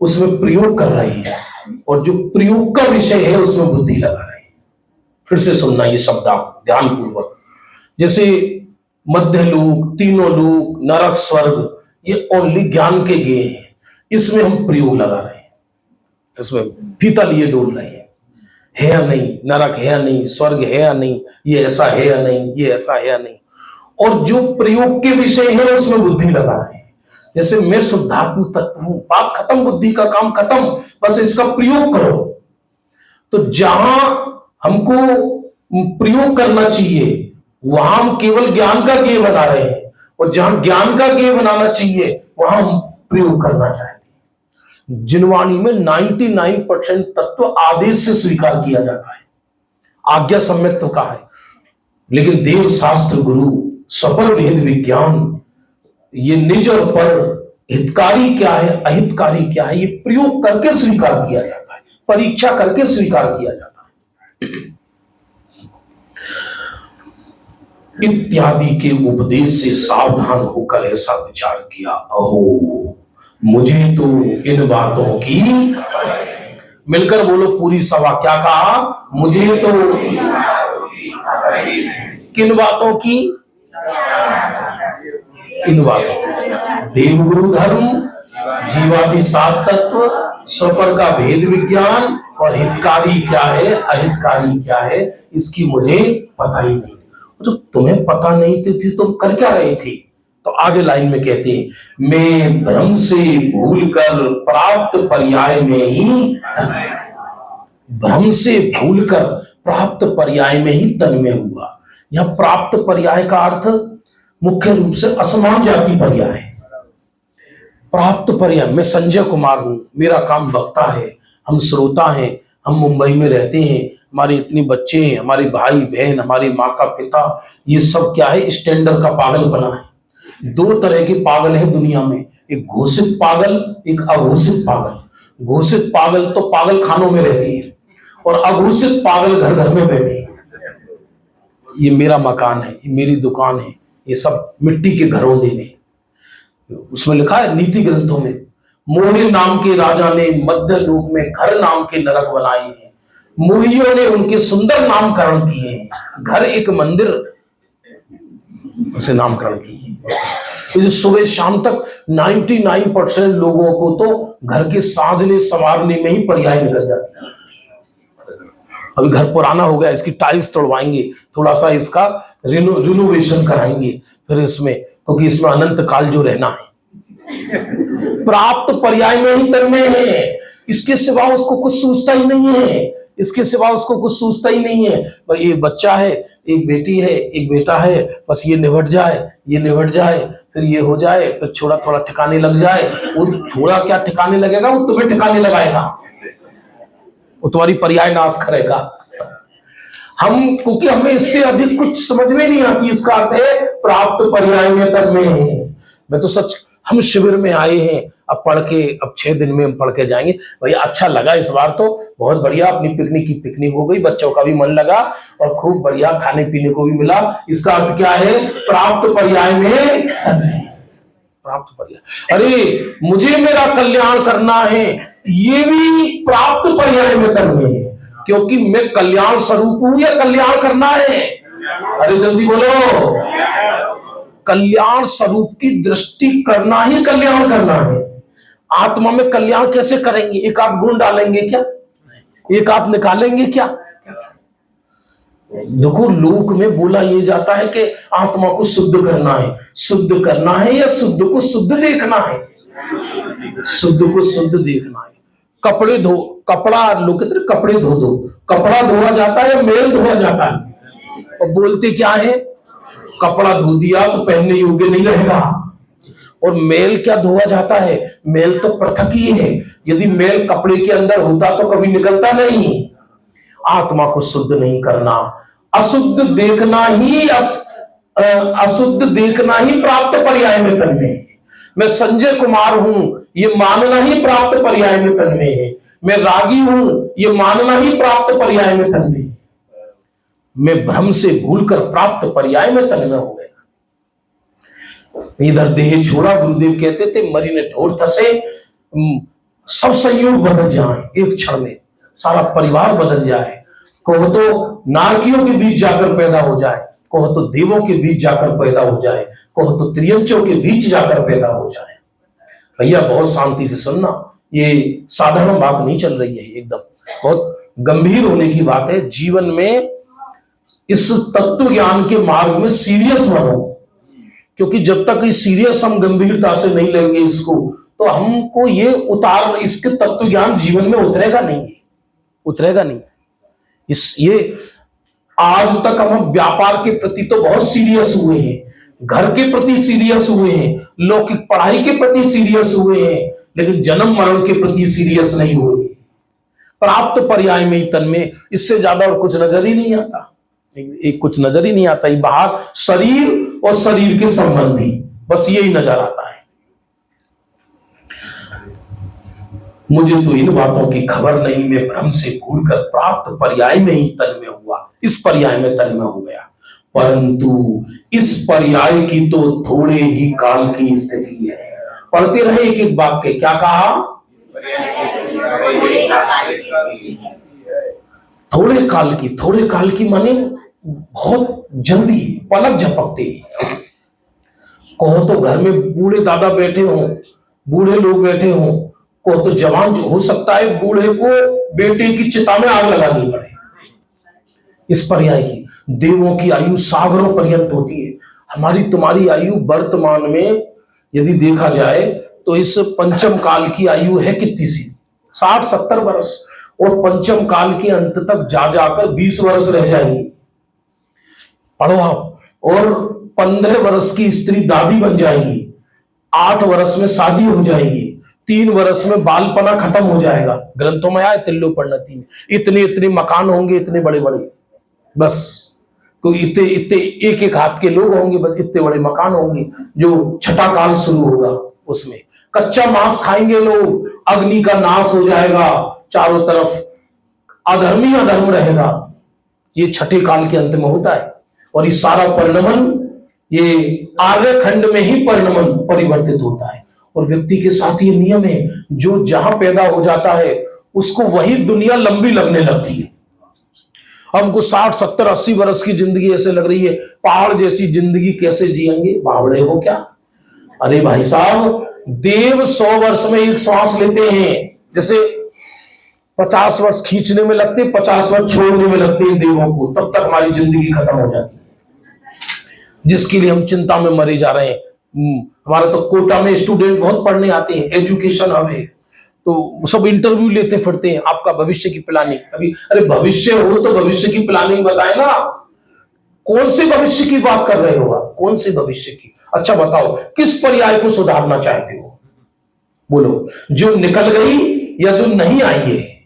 उसमें प्रयोग कर रहे हैं और जो प्रयोग का विषय है उसमें बुद्धि लगा रहे हैं। फिर से सुनना ये शब्द आप ध्यान पूर्वक। जैसे मध्य लोक, तीनों लोक, नरक, स्वर्ग, ये ओनली ज्ञान के गे हैं, इसमें हम प्रयोग लगा रहे हैं, इसमें फीता लिए डोल रहे हैं, है या नहीं, नरक है या नहीं, स्वर्ग है या नहीं, ये ऐसा है या नहीं, ये ऐसा है या नहीं। और जो प्रयोग के विषय है उसमें बुद्धि लगा रहे हैं। जैसे मैं शुद्धात्म तत्व हूं, बात खत्म, बुद्धि का काम खत्म, बस इसका प्रयोग करो। तो जहां हमको प्रयोग करना चाहिए वहां हम केवल ज्ञान का गेय बना रहे हैं, और जहां ज्ञान का गेय बनाना चाहिए वहां हम प्रयोग करना चाहते हैं। जिनवाणी में 99% तत्व आदेश से स्वीकार किया जाता है, आज्ञा सम्यक का है, लेकिन देव शास्त्र गुरु सफल भेद विज्ञान, ये निज और पर, हितकारी क्या है अहितकारी क्या है, ये प्रयोग करके स्वीकार किया जाता है, परीक्षा करके स्वीकार किया जाता है। इत्यादि के उपदेश से सावधान होकर ऐसा विचार किया, अहो मुझे तो इन बातों की, मिलकर बोलो पूरी सभा, क्या कहा? मुझे तो किन बातों की? इन बातों, देवगुरु धर्म, जीवादि सात तत्व, स्वपर का भेद विज्ञान, और हितकारी क्या है अहितकारी क्या है, इसकी मुझे पता ही नहीं। तो तुम्हें पता नहीं थी तुम कर क्या रहे थे? तो आगे लाइन में कहते हैं, मैं भ्रम से भूलकर प्राप्त पर्याय में ही, भ्रम से भूलकर प्राप्त पर्याय में ही तन्मय हुआ। यह प्राप्त पर्याय का अर्थ मुख्य रूप से असमान जाति पर्याय। प्राप्त पर्याय, मैं संजय कुमार हूं, मेरा काम वक्ता है, हम श्रोता हैं, हम मुंबई में रहते हैं, हमारे इतने बच्चे हैं, हमारे भाई बहन, हमारे माता पिता, ये सब क्या है? स्टैंडर्ड का पागल बना है। दो तरह के पागल हैं दुनिया में, एक घोषित पागल, एक अघोषित पागल। घोषित पागल तो पागल खानों में रहती है, और अघोषित पागल घर घर में बैठे। ये मेरा मकान है, ये मेरी दुकान है, ये सब मिट्टी के घरों में। उसमें लिखा है नीति ग्रंथों में, मोहे नाम के राजा ने मध्य लोक में घर नाम के नरक बनाए हैं, मोहियों ने उनके सुंदर नामकरण किए हैं, घर एक मंदिर उसे नामकरण किए। तो सुबह शाम तक 99% लोगों को तो घर के साजने संवारने में ही पर्याय निकल जाती है। अभी घर पुराना हो गया, इसकी टाइल्स तोड़वाएंगे, थोड़ा सा इसका रिनोवेशन कराएंगे, फिर इसमें, क्योंकि इसमें अनंत काल जो रहना है। प्राप्त पर्याय में ही तन्मय है, इसके सिवा उसको कुछ सूझता ही नहीं है, इसके सिवा उसको कुछ सूझता ही नहीं है। भाई ये बच्चा है, एक बेटी है, एक बेटा है, बस ये निबट जाए, ये निबट जाए, फिर ये हो जाए, फिर थोड़ा थोड़ा ठिकाने लग जाए। वो थोड़ा क्या ठिकाने लगेगा, वो तुम्हें ठिकाने लगाएगा, वो तुम्हारी पर्याय नाश करेगा। हम, क्योंकि हमें इससे अधिक कुछ समझ में नहीं आती। इसका अर्थ है प्राप्त पर्याय में तन्मय है। मैं तो सच, हम शिविर में आए हैं, अब पढ़ के, अब 6 दिन में हम पढ़ के जाएंगे। भैया अच्छा लगा इस बार तो, बहुत बढ़िया, अपनी पिकनिक की पिकनिक हो गई, बच्चों का भी मन लगा और खूब बढ़िया खाने पीने को भी मिला। इसका अर्थ क्या है? प्राप्त पर्याय में तन्मय। प्राप्त पर्याय, अरे मुझे मेरा कल्याण करना है, ये भी प्राप्त पर्याय में तन्मय है, क्योंकि मैं कल्याण स्वरूप हूं या कल्याण करना है? अरे जल्दी बोलो, कल्याण स्वरूप की दृष्टि करना ही कल्याण करना है। आत्मा में कल्याण कैसे करेंगे? एक आध गुण डालेंगे क्या? एक आध निकालेंगे क्या? देखो, लोक में बोला ये जाता है कि आत्मा को शुद्ध करना है। शुद्ध करना है या शुद्ध को शुद्ध देखना है? शुद्ध को शुद्ध देखना है। कपड़े धो, कपड़ा, लोग कहते हैं कपड़े धो दो, कपड़ा धोआ जाता है या मेल धोआ जाता है? और बोलते क्या है? कपड़ा धो दिया तो पहनने योग्य नहीं रहेगा। और मेल क्या धोआ जाता है? मेल तो पृथक ही है, यदि मेल कपड़े के अंदर होता तो कभी निकलता नहीं। आत्मा को शुद्ध नहीं करना, अशुद्ध देखना ही अशुद्ध देखना ही प्राप्त पर्याय में तन्मय है। मैं संजय कुमार हूं ये मानना ही प्राप्त पर्याय में तन्मय है। मैं रागी हूं ये मानना ही प्राप्त पर्याय में तन्मय है। मैं भ्रम से भूलकर प्राप्त पर्याय में तन्मय हो गया। इधर देह छोड़ा, गुरुदेव कहते थे मरी ने ढोर थसे, सब संयोग बदल जाए एक क्षण में, सारा परिवार बदल जाए। कहो तो नारकियों के बीच जाकर पैदा हो जाए, कहो तो देवों के बीच जाकर पैदा हो जाए, कहो तो त्रियंचों के बीच जाकर पैदा हो जाए। भैया बहुत शांति से सुनना, ये साधारण बात नहीं चल रही है, एकदम बहुत गंभीर होने की बात है। जीवन में इस तत्व ज्ञान के मार्ग में सीरियस बनो, क्योंकि जब तक इस सीरियस हम गंभीरता से नहीं लेंगे इसको, तो हमको ये उतार, इसके तत्व ज्ञान जीवन में उतरेगा नहीं, उतरेगा नहीं। ये आज तक हम व्यापार के प्रति तो बहुत सीरियस हुए हैं, घर के प्रति सीरियस हुए हैं, लौकिक पढ़ाई के प्रति सीरियस हुए हैं, लेकिन जन्म मरण के प्रति सीरियस नहीं हुए। प्राप्त पर्याय में ही तन्मय, इससे ज्यादा और कुछ नजर ही नहीं आता, एक कुछ नजर ही नहीं आता। बाहर शरीर और शरीर के संबंधी, बस यही नजर आता है। मुझे तो इन बातों की खबर नहीं, मैं भ्रम से भूलकर प्राप्त पर्याय में ही तन्मय हुआ, इस पर्याय में तन्मय हो गया। परंतु इस पर्याय की तो थोड़े ही काल की स्थिति है। पढ़ते रहे एक एक वाक्य, क्या कहा? थोड़े काल की माने बहुत जल्दी, पलक झपकते। कहो तो घर में बूढ़े दादा बैठे हों, बूढ़े लोग बैठे हों, को तो जवान हो सकता है बूढ़े को बेटे की चिता में आग लगानी पड़े। इस पर्याय की देवों की आयु सागरों पर्यंत होती है, हमारी तुम्हारी आयु वर्तमान में यदि देखा जाए तो इस पंचम काल की आयु है कितनी सी, 60-70 वर्ष, और पंचम काल के अंत तक जा जाकर 20 वर्ष रह जाएंगी। पढ़ो आप, और 15 वर्ष की स्त्री दादी बन जाएगी, 8 वर्ष में शादी हो जाएगी, 3 वर्ष में बालपना खत्म हो जाएगा। ग्रंथों में आए तिल्लो परिणति में, इतने इतने मकान होंगे, इतने बड़े बड़े, बस कोई इतने इतने एक एक हाथ के लोग होंगे, बस इतने बड़े मकान होंगे। जो छठा काल शुरू होगा उसमें कच्चा मांस खाएंगे लोग, अग्नि का नाश हो जाएगा, चारों तरफ अधर्मी अधर्म रहेगा। ये छठे काल के अंत में होता है। और ये सारा परिणमन ये आर्य खंड में ही परिणमन परिवर्तित होता है। और व्यक्ति के साथ ये नियम है, जो जहां पैदा हो जाता है उसको वही दुनिया लंबी लगने लगती है। हमको 60, 70, 80 वर्ष की जिंदगी ऐसे लग रही है, पहाड़ जैसी जिंदगी कैसे जिएंगे, बावड़े हो क्या? अरे भाई साहब, देव 100 वर्ष में एक श्वास लेते हैं, जैसे 50 वर्ष खींचने में लगते, 50 वर्ष छोड़ने में लगते हैं देवों को, तब तक हमारी जिंदगी खत्म हो जाती है, जिसके लिए हम चिंता में मरे जा रहे हैं। हमारा तो कोटा में स्टूडेंट बहुत पढ़ने आते हैं, एजुकेशन हमें तो सब इंटरव्यू लेते फिरते हैं, आपका भविष्य की प्लानिंग। अभी अरे भविष्य हो तो भविष्य की प्लानिंग बताए ना, कौन से भविष्य की बात कर रहे हो आप, कौन से भविष्य की? अच्छा बताओ, किस पर्याय को सुधारना चाहते हो, बोलो? जो निकल गई या जो नहीं आई है?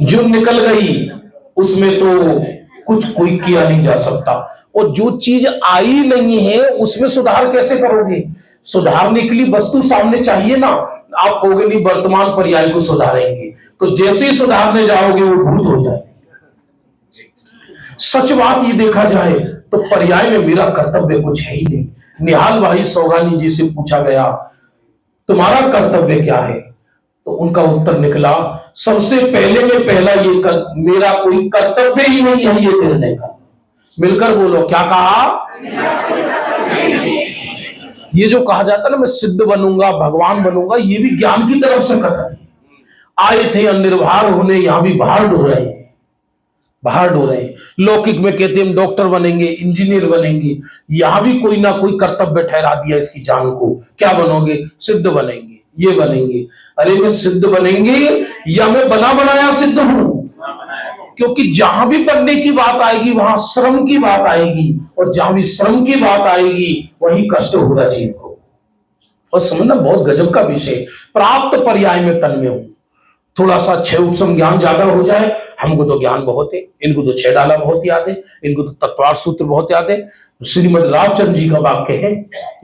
जो निकल गई उसमें तो कुछ कोई किया नहीं जा सकता, और जो चीज आई नहीं है उसमें सुधार कैसे करोगे? सुधारने के लिए वस्तु सामने चाहिए ना। आप कहोगे नहीं वर्तमान पर्याय को सुधारेंगे, तो जैसे ही सुधारने जाओगे वो भूत हो जाएगी। सच बात ये देखा जाए तो पर्याय में मेरा कर्तव्य कुछ है ही नहीं। निहाल भाई सौगानी जी से पूछा गया तुम्हारा कर्तव्य क्या है, तो उनका उत्तर निकला सबसे पहले में पहला ये मेरा कोई कर्तव्य ही नहीं है ये निर्णय का। मिलकर बोलो, क्या कहा? ये जो कहा जाता है ना मैं सिद्ध बनूंगा, भगवान बनूंगा, ये भी ज्ञान की तरफ से कथन है। आए थे अनिर्भर होने, यहां भी बाहर डो रहे हैं, बाहर डो रहे हैं। लौकिक में कहते हम डॉक्टर बनेंगे, इंजीनियर बनेंगे, यहां भी कोई ना कोई कर्तव्य ठहरा दिया इसकी जान को। क्या बनोगे? सिद्ध बनेंगे, ये बनेंगे। अरे मैं सिद्ध बनेंगे या मैं बना बनाया सिद्ध हूं? क्योंकि जहां भी बनने की बात आएगी वहां श्रम की बात आएगी, और जहां भी श्रम की बात आएगी वहीं कष्ट होगा जीव को। और समझना बहुत गजब का विषय, प्राप्त पर्याय में तन्मय हूं। थोड़ा सा 6 उपसम ज्ञान ज्यादा हो जाए, हमको तो ज्ञान बहुत है, इनको तो 6 डाला बहुत याद है, इनको तो तत्वार्थ सूत्र बहुत याद है। श्रीमद रामचंद्र जी का वाक्य है,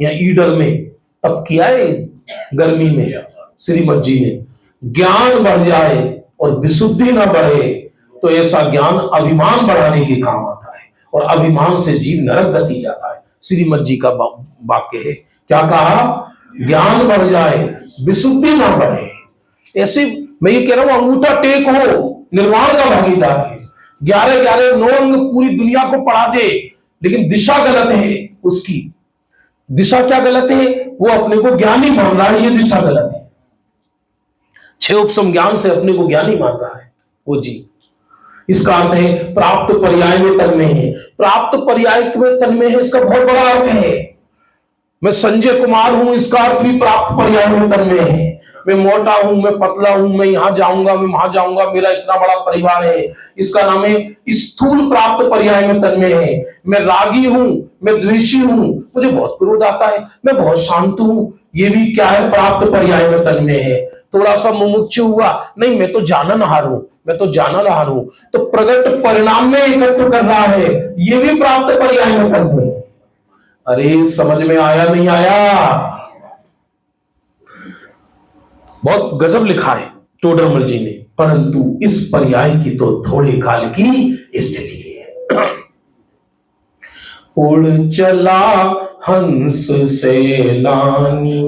या ईडर में तब किया है गर्मी में श्रीमद जी ने, ज्ञान बढ़ जाए और विशुद्धि ना बढ़े तो ऐसा ज्ञान अभिमान बढ़ाने के काम आता है, और अभिमान से जीव नरक गति जाता है। श्रीमद जी का वाक्य है, क्या कहा? ज्ञान बढ़ जाए विशुद्धि ना बढ़े। ऐसे मैं ये कह रहा हूं, अंगूठा टेक हो, निर्वाण का भागीदार है। 11 9 अंग पूरी दुनिया को पढ़ा दे, लेकिन दिशा गलत है उसकी। दिशा क्या गलत है? वो अपने को ज्ञानी मान रहा है, ये दिशा गलत है। 6 उपसम ज्ञान से अपने को ज्ञानी मान रहा है वो जी। इसका अर्थ है प्राप्त पर्याय में तन्मय है। प्राप्त पर्याय में तन्मय है, इसका बहुत बड़ा अर्थ है। मैं संजय कुमार हूं, इसका अर्थ भी प्राप्त पर्याय में तन्मय है। मैं मोटा हूं, मैं पतला हूं, मैं यहां जाऊंगा, मैं वहां जाऊंगा, मेरा इतना बड़ा परिवार है, इसका नाम है स्थूल प्राप्त पर्याय में तन्मय है। मैं रागी हूं, मैं द्वेषी हूं, मुझे बहुत क्रोध आता है, मैं बहुत शांत हूं, ये भी क्या है? प्राप्त पर्याय में तन्मय है। थोड़ा सा मुमुक्षु हुआ, नहीं मैं तो जाननहार हूं, मैं तो जाननहार हूं, तो प्रगट परिणाम में एकत्र कर रहा है, ये भी प्राप्त पर्याय में तन्मय है। अरे समझ में आया नहीं आया? बहुत गजब लिखा है टोडरमल जी ने, परंतु इस पर्याय की तो थोड़े काल की स्थिति है। उड़ चला हंस से लानी,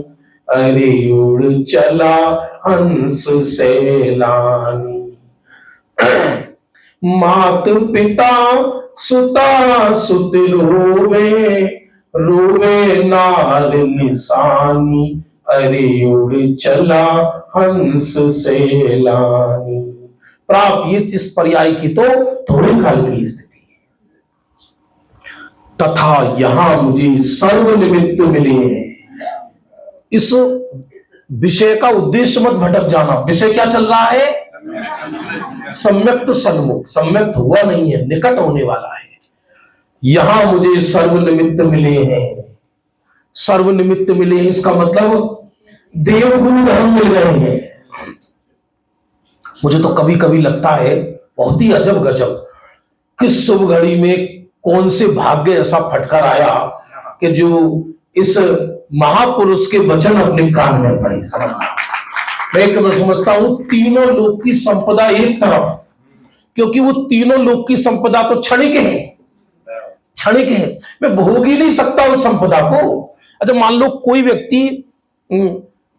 अरे उड़ चला हंस से लानी, मात पिता सुता सुत रोवे, रोवे नार निशानी, अरे उड़ चला हंस से लानी। प्राप्त इस पर्याय की तो थोड़े काल की स्थिति है। तथा यहां मुझे सर्व निमित्त मिले हैं। इस विषय का उद्देश्य मत भटक जाना। विषय क्या चल रहा है? सम्यक तो सन्मुख, सम्यक हुआ नहीं है, निकट होने वाला है। यहां मुझे सर्व निमित्त मिले हैं। सर्व निमित्त मिले हैं, इसका मतलब देवगुरु धर्म मिल रहे हैं। मुझे तो कभी कभी लगता है बहुत ही अजब गजब, किस शुभ घड़ी में कौन से भाग्य ऐसा फटकार आया कि जो इस महापुरुष के वचन अपने कान में पड़े। मैं समझता हूं तीनों लोक की संपदा एक तरफ, क्योंकि वो तीनों लोक की संपदा तो क्षणिक है, क्षणिक है, मैं भोग ही नहीं सकता उस संपदा को। अच्छा मान लो कोई व्यक्ति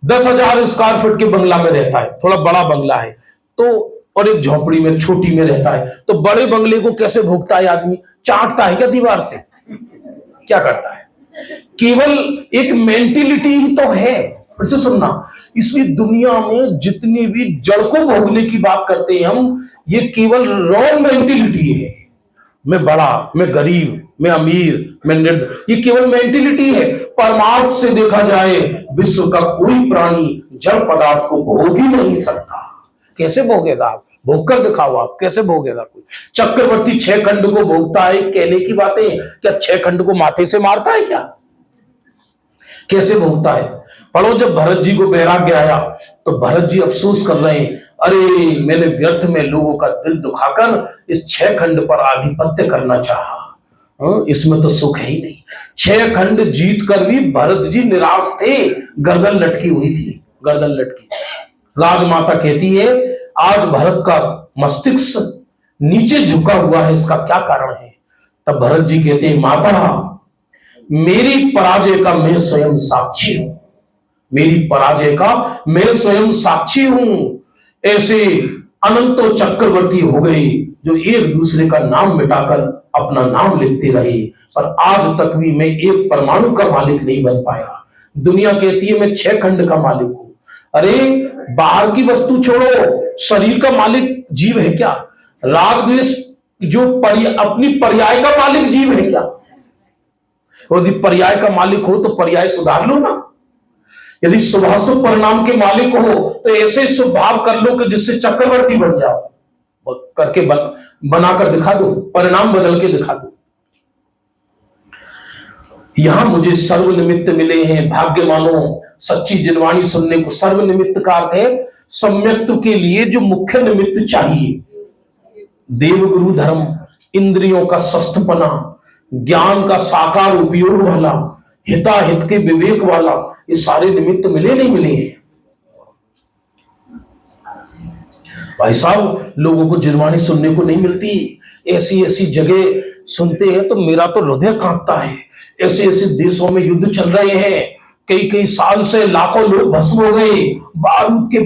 10,000 स्क्वायर फीट के बंगला में रहता है, थोड़ा बड़ा बंगला है तो, और एक झोपड़ी में छोटी में रहता है, तो बड़े बंगले को कैसे भोगता है आदमी? चाटता है क्या दीवार से? क्या करता है? केवल एक मेंटेलिटी ही तो है। फिर से सुनना, इसलिए दुनिया में जितनी भी जड़ को भोगने की बात करते हैं हम, ये केवल रॉन्ग मेंटेलिटी है। मैं बड़ा, मैं गरीब, मैं अमीर, मैं निर्धन, ये केवल मेंटेलिटी है। परमार्थ से देखा जाए विश्व का कोई प्राणी जड़ पदार्थ को भोग ही नहीं सकता। कैसे भोगेगा आप? भोग कर दिखाओ आप, कैसे भोगेगा कोई? चक्रवर्ती 6 खंड को भोगता है, कहने की बातें, क्या 6 खंड को माथे से मारता है क्या? कैसे भोगता है? पढ़ो, जब भरत जी को वैराग्य आया तो भरत जी अफसोस कर रहे हैं, अरे मैंने व्यर्थ में लोगों का दिल दुखाकर इस 6 खंड पर आधिपत्य करना चाहा, इसमें तो सुख है ही नहीं। 6 खंड जीत कर भी भरत जी निराश थे, गर्दन लटकी हुई थी, गर्दन लटकी। राजमाता कहती है आज भरत का मस्तिष्क नीचे झुका हुआ है, इसका क्या कारण है? तब भरत जी कहते हैं माता, मेरी पराजय का मैं स्वयं साक्षी हूं, मेरी पराजय का मैं स्वयं साक्षी हूं। ऐसे अनंतो चक्रवर्ती हो गए जो एक दूसरे का नाम मिटाकर अपना नाम लिखते रहे, पर आज तक भी मैं एक परमाणु का मालिक नहीं बन पाया। दुनिया कहती है मैं 6 खंड का मालिक हूं। अरे बाहर की वस्तु छोड़ो, शरीर का मालिक जीव है क्या? राग द्वेष जो अपनी पर्याय का मालिक जीव है क्या? यदि पर्याय का मालिक हो तो पर्याय सुधार लो ना। यदि शुभाशुभ परिणाम के मालिक हो तो ऐसे शुभ भाव कर लो कि जिससे चक्रवर्ती बन जाओ, करके बनाकर दिखा दो, परिणाम बदल के दिखा दो। यहां मुझे सर्व निमित्त मिले हैं। भाग्यमानों, सच्ची जिनवाणी सुनने को। सर्व निमित्त का अर्थ है सम्यक्त्व के लिए जो मुख्य निमित्त चाहिए। देवगुरु धर्म, इंद्रियों का स्वस्थपना, ज्ञान का साकार उपयोग वाला, हिताहित के विवेक वाला, ये सारे निमित्त मिले नहीं मिले हैं। भाई साहब, लोगों को जुर्माने सुनने को नहीं मिलती, ऐसी ऐसी जगह सुनते हैं तो मेरा तो हृदय कांपता है। ऐसे ऐसे देशों में युद्ध चल रहे हैं, कई कई साल से लाखों लोग भस्म हो गए, बारूद के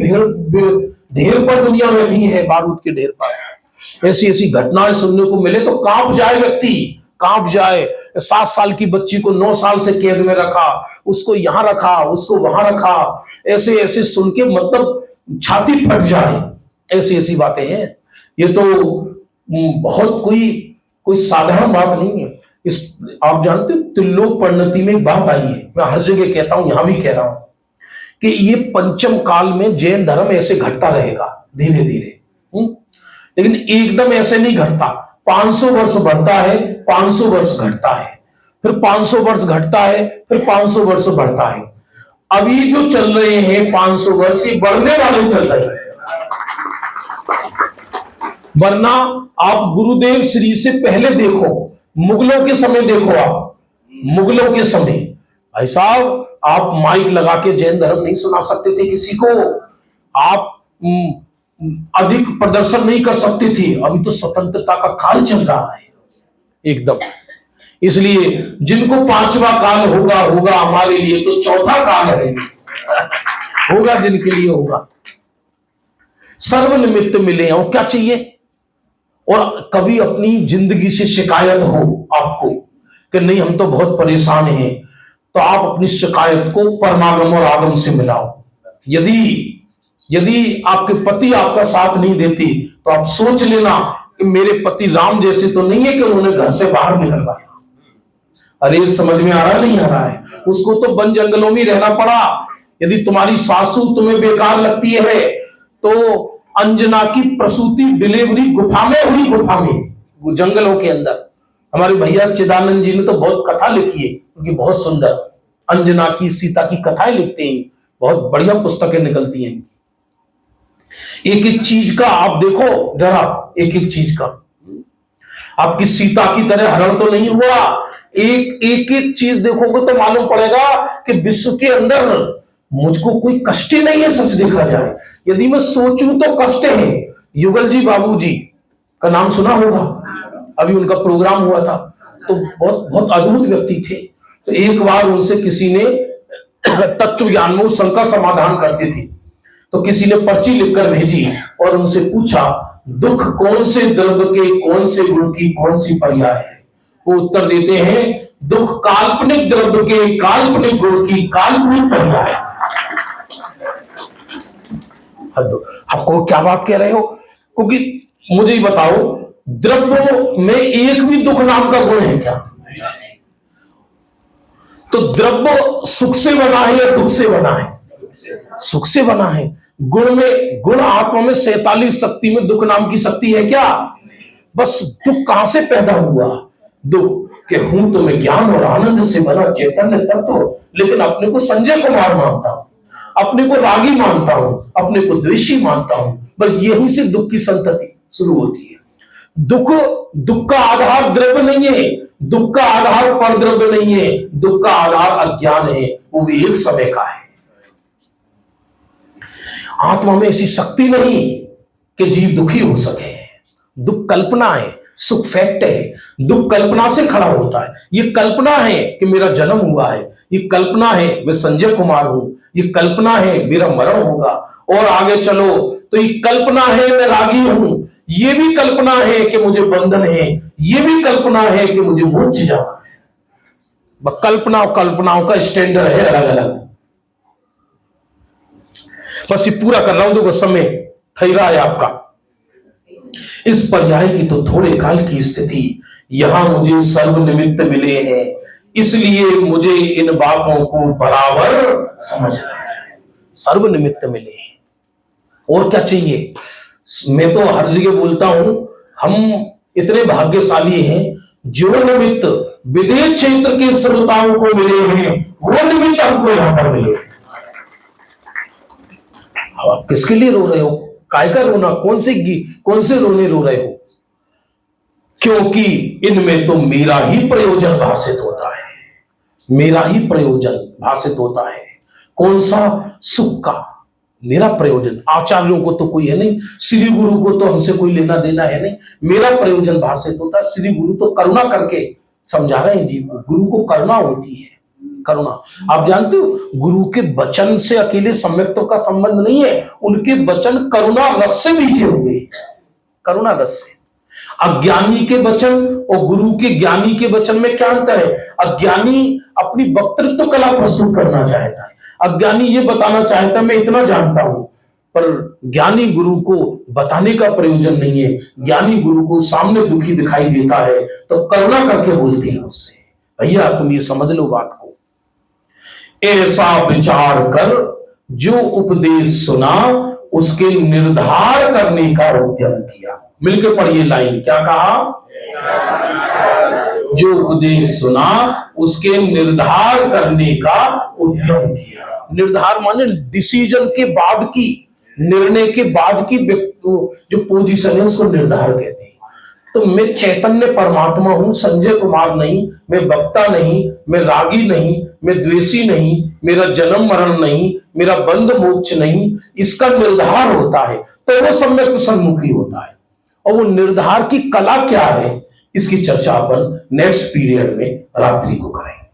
ढेर पर दुनिया बैठी है, बारूद के ढेर पर। ऐसी ऐसी घटनाएं सुनने को मिले तो कांप जाए व्यक्ति, कांप जाए। 7 साल की बच्ची को 9 साल से कैद में रखा, उसको यहां रखा, उसको वहां रखा, ऐसे ऐसे सुन के मतलब छाती फट जाए। ऐसी ऐसी बातें हैं। ये तो बहुत कोई कोई साधारण बात नहीं है। इस आप जानते हो त्रिलोक परिणति में एक बात आई है, मैं हर जगह कहता हूं, यहां भी कह रहा हूं कि ये पंचम काल में जैन धर्म ऐसे घटता रहेगा धीरे धीरे। लेकिन एकदम ऐसे नहीं घटता। 500 वर्ष बढ़ता है, 500 वर्ष घटता है, फिर 500 वर्ष घटता है, फिर 500 वर्ष बढ़ता है। अभी जो चल रहे हैं 500 वर्ष, ये बढ़ने वाले चल रहे हैं। वरना आप गुरुदेव श्री से पहले देखो, मुगलों के समय देखो, आप मुगलों के समय भाई साहब आप माइक लगा के जैन धर्म नहीं सुना सकते थे किसी को, आप अधिक प्रदर्शन नहीं कर सकते थे। अभी तो स्वतंत्रता का काल चल रहा है एकदम। इसलिए जिनको 5वां काल होगा होगा, हमारे लिए तो 4था काल है होगा, जिनके लिए होगा। सर्वनिमित्त मिले, और क्या चाहिए। और कभी अपनी जिंदगी से शिकायत हो आपको कि नहीं हम तो बहुत परेशान हैं, तो आप अपनी शिकायत को परमागम और आगम से मिलाओ। यदि आपके पति आपका साथ नहीं देती तो आप सोच लेना कि मेरे पति राम जैसे तो नहीं है कि उन्होंने घर से बाहर निकलवाया। अरे समझ में आ रहा नहीं आ रहा है। उसको तो वन जंगलों में रहना पड़ा। यदि तुम्हारी सासू तुम्हें बेकार लगती है तो अंजना की प्रसूति डिलीवरी गुफा में हुई, गुफा में, जंगलों के अंदर। हमारे भैया चिदानंद जी ने तो बहुत कथा लिखी है, क्योंकि बहुत सुंदर अंजना की, सीता की कथाएं लिखते हैं, बहुत बढ़िया पुस्तकें निकलती हैं। एक एक चीज का आप देखो जरा, एक एक चीज का। आपकी सीता की तरह हरण तो नहीं हुआ, एक एक चीज देखोगे तो मालूम पड़ेगा कि विश्व के अंदर मुझको कोई कष्ट नहीं है। सच देखा जाए, यदि मैं सोचूं तो कष्ट है। युगल जी बाबूजी का नाम सुना होगा, अभी उनका प्रोग्राम हुआ था, तो बहुत बहुत अद्भुत व्यक्ति थे। तो एक बार उनसे किसी ने तत्व ज्ञान में उस शंका समाधान करती थी, तो किसी ने पर्ची लिखकर भेजी और उनसे पूछा, दुख कौन से द्रव्य के, कौन से गुण की, कौन सी पर्याय है। वो उत्तर देते हैं, दुख काल्पनिक द्रव्य के, काल्पनिक गुण की, काल्पनिक पर्याय। आपको क्या बात कह रहे हो। क्योंकि मुझे ही बताओ, द्रव्यों में एक भी दुख नाम का गुण है क्या। तो द्रव्य सुख से बना है या दुख से बना है। सुख से बना है। गुण में, गुण आत्मा में 47 शक्ति में दुख नाम की शक्ति है क्या। बस दुख कहां से पैदा हुआ। दुख कि हूं तो मैं ज्ञान और आनंद से बना चैतन्य तत्व, लेकिन अपने को संजय कुमार मानता हूं, अपने को रागी मानता हूं, अपने को द्वेषी मानता हूं। बस यहीं से दुख की संतति शुरू होती है। दुख का आधार द्रव्य नहीं है, दुख का आधार पर द्रव्य नहीं है, दुख का आधार अज्ञान है, वो भी एक समय का है। आत्मा में ऐसी शक्ति नहीं कि जीव दुखी हो सके। दुख कल्पना है, सुख फैक्ट है। दुख कल्पना से खड़ा होता है। ये कल्पना है कि मेरा जन्म हुआ है, ये कल्पना है मैं संजय कुमार हूं, ये कल्पना है मेरा मरण होगा, और आगे चलो तो ये कल्पना है मैं रागी हूं, ये भी कल्पना है कि मुझे बंधन है, ये भी कल्पना है कि मुझे मोक्ष जाना है। कल्पना और कल्पनाओं का स्टैंडर्ड है अलग अलग। बस ये पूरा कर रहा हूं, तो समय थई रहा है आपका। इस पर्याय की तो थोड़े काल की स्थिति, यहां मुझे सर्वनिमित्त मिले हैं, इसलिए मुझे इन बातों को बराबर समझना है। सर्वनिमित्त मिले हैं, और क्या चाहिए। मैं तो हर जगह बोलता हूं, हम इतने भाग्यशाली हैं जो निमित्त विदेश क्षेत्र के श्रोताओं को मिले हैं, वो निमित्त हमको यहां पर मिले। आप किसके लिए रो रहे हो, काय का रोना, कौन से रोने रो रहे हो। क्योंकि इनमें तो मेरा ही प्रयोजन भाषित होता है, मेरा ही प्रयोजन भाषित होता है। कौन सा? सुख का, मेरा प्रयोजन। आचार्यों को तो कोई है नहीं, श्री गुरु को तो हमसे कोई लेना देना है नहीं, मेरा प्रयोजन भाषित होता है। श्री गुरु तो करुणा करके समझा रहे हैं जीव को, गुरु को करुणा होती है, करुणा। आप जानते हो गुरु के वचन से अकेले सम्यक्त्व का संबंध नहीं है, उनके वचन करुणा रस से बीजे हुए, करुणा रस से। अज्ञानी के वचन और गुरु के ज्ञानी के वचन में क्या अंतर है? अज्ञानी अपनी वक्तृत्व कला प्रस्तुत करना चाहता है, अज्ञानी ये बताना चाहता है मैं इतना जानता हूं, पर ज्ञानी गुरु को बताने का प्रयोजन नहीं है। ज्ञानी गुरु को सामने दुखी दिखाई देता है तो करुणा करके बोलते हैं उससे, भैया तुम ये समझ लो बात को। ऐसा विचार कर जो उपदेश सुना उसके निर्धार करने का उद्यम किया। मिलकर पढ़िए लाइन, क्या कहा? जो उपदेश सुना उसके निर्धार करने का उद्यम किया। निर्धार माने डिसीजन के बाद की, निर्णय के बाद की जो पोजीशन है उसको निर्धार कहते हैं। तो मैं चैतन्य परमात्मा हूं, संजय कुमार नहीं, मैं वक्ता नहीं, मैं रागी नहीं, मैं द्वेषी नहीं, मेरा जन्म मरण नहीं, मेरा बंध मोक्ष नहीं, इसका निर्धार होता है तो वो सम्यक सन्मुखी होता है। और वो निर्धार की कला क्या है, इसकी चर्चा अपन नेक्स्ट पीरियड में रात्रि को करेंगे।